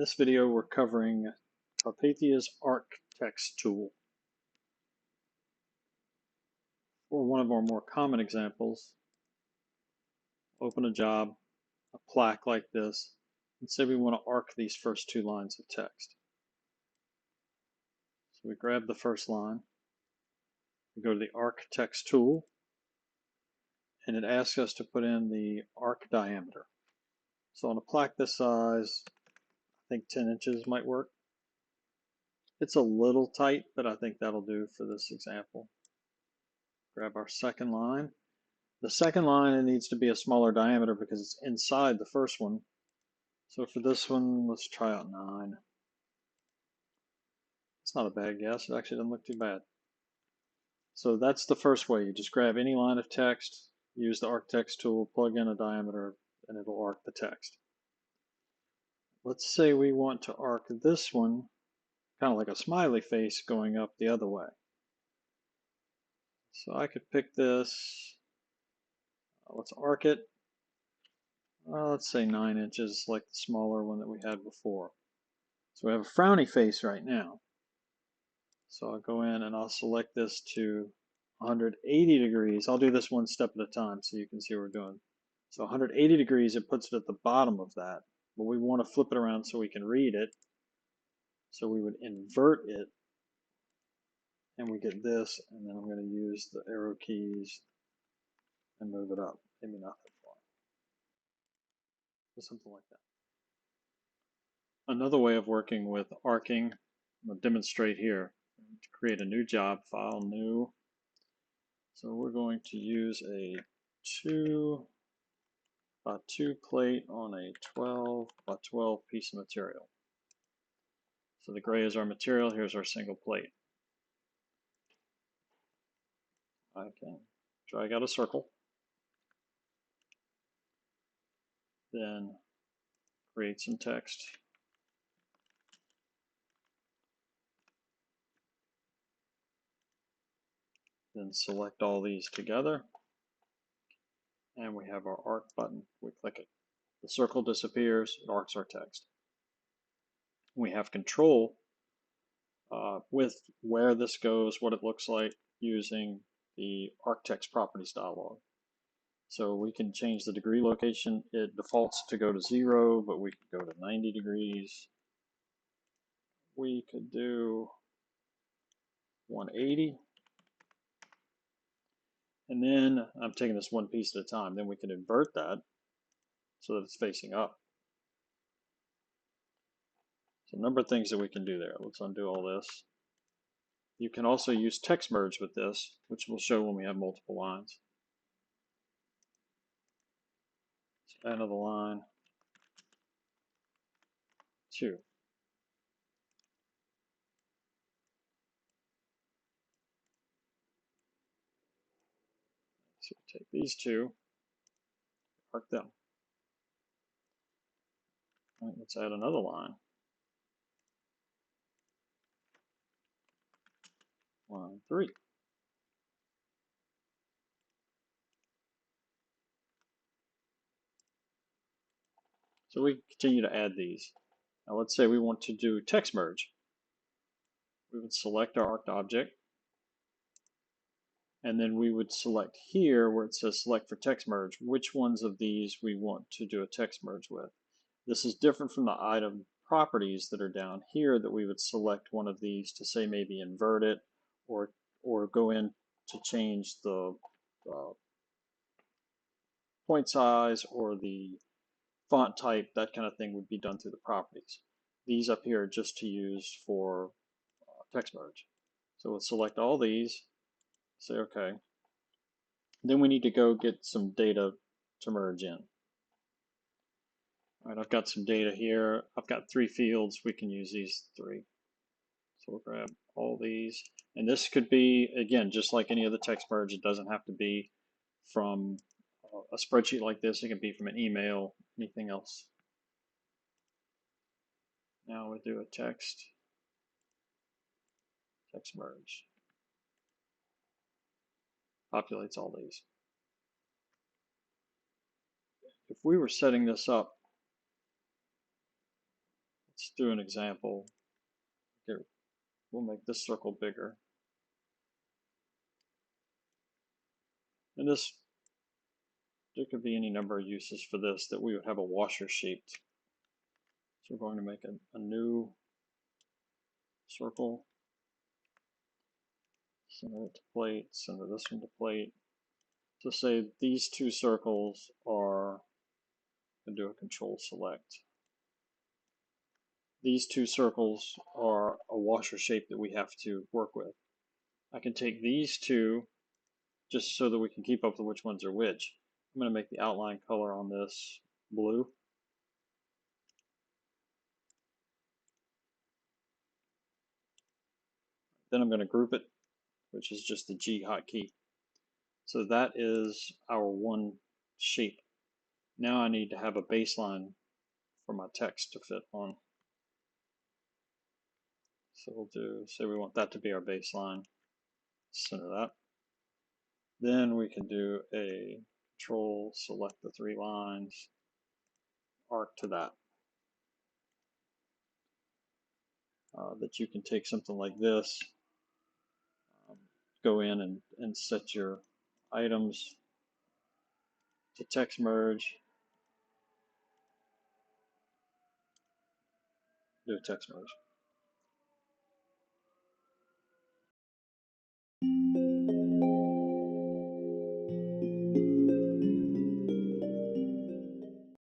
this video, we're covering Carpathia's ARC text tool. For one of our more common examples, open a job, a plaque like this, and say we want to arc these first two lines of text. So we grab the first line, we go to the ARC text tool, and it asks us to put in the arc diameter. So on a plaque this size, I think 10 inches might work. It's a little tight, but I think that'll do for this example. Grab our second line. The second line, it needs to be a smaller diameter because it's inside the first one. So for this one, let's try out 9. It's not a bad guess. It actually doesn't look too bad. So that's the first way. You just grab any line of text, use the arc text tool, plug in a diameter, and it'll arc the text. Let's say we want to arc this one, kind of like a smiley face going up the other way. So I could pick this. Let's arc it. Let's say 9 inches, like the smaller one that we had before. So we have a frowny face right now. So I'll go in and I'll select this to 180 degrees. I'll do this one step at a time so you can see what we're doing. So 180 degrees, it puts it at the bottom of that. But we want to flip it around so we can read it. So we would invert it. And we get this, and then I'm going to use the arrow keys and move it up. Maybe not that far. Or something like that. Another way of working with arcing, I'm going to demonstrate here. To create a new job, file, new. So we're going to use a 2 by 2 plate on a 12 by 12 piece of material. So the gray is our material, here's our single plate. I can drag out a circle, then create some text. Then select all these together, and we have our arc button. We click it. The circle disappears, it arcs our text. We have control with where this goes, what it looks like, using the arc text properties dialog. So we can change the degree location. It defaults to go to 0, but we could go to 90 degrees. We could do 180. And then I'm taking this one piece at a time. Then we can invert that so that it's facing up. So a number of things that we can do there. Let's undo all this. You can also use text merge with this, which will show when we have multiple lines. So add another line, 2. So we take these two, arc them. All right, let's add another line. 1, 3. So we continue to add these. Now let's say we want to do text merge. We would select our arced object, and then we would select here where it says select for text merge, which ones of these we want to do a text merge with. This is different from the item properties that are down here that we would select one of these to say maybe invert it or go in to change the point size or the font type. That kind of thing would be done through the properties. These up here are just to use for text merge. So we'll select all these, say OK. Then we need to go get some data to merge in. All right, I've got some data here. I've got 3 fields. We can use these 3. So we'll grab all these. And this could be, again, just like any other text merge. It doesn't have to be from a spreadsheet like this. It can be from an email, anything else. Now we do a text merge. Populates all these. If we were setting this up, let's Let's do an example. Here, we'll make this circle bigger. And this, there could be any number of uses for this that we would have a washer shaped. So we're going to make a new circle. Center it to plate, center this one to plate. So say these two circles are, and do a control select. These two circles are a washer shape that we have to work with. I can take these two just so that we can keep up with which ones are which. I'm going to make the outline color on this blue. Then I'm going to group it, which is just the G hotkey. So that is our one shape. Now I need to have a baseline for my text to fit on. So we'll do, say we want that to be our baseline, center that. Then we can do a control, select the three lines, arc to that. That you can take something like this, go in and set your items to text merge, do a text merge.